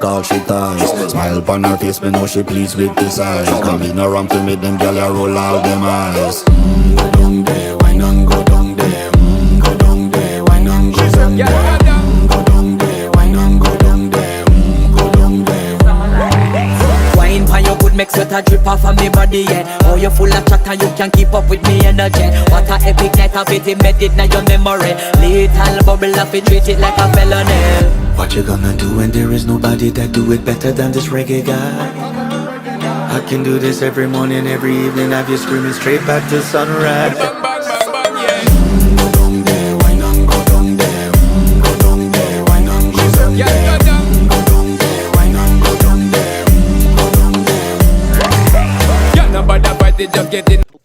all she ties. Smile upon her face, me know she pleased with this eyes. Coming around to make them gyal a roll out them eyes. Go down there, why not go down there? Go down there, why not go down there? Go down there, why not go down there? Go down there. Wine pan your good make sweat a drip off of me body, yeah. Oh, you full of chatter, you can keep up with me energy. What a epic night of it, embedded in your memory. Little bubble of it, treat it like a felony. What you gonna do when there is nobody that do it better than this reggae guy? I can do this every morning, every evening, have you screaming straight back to sunrise.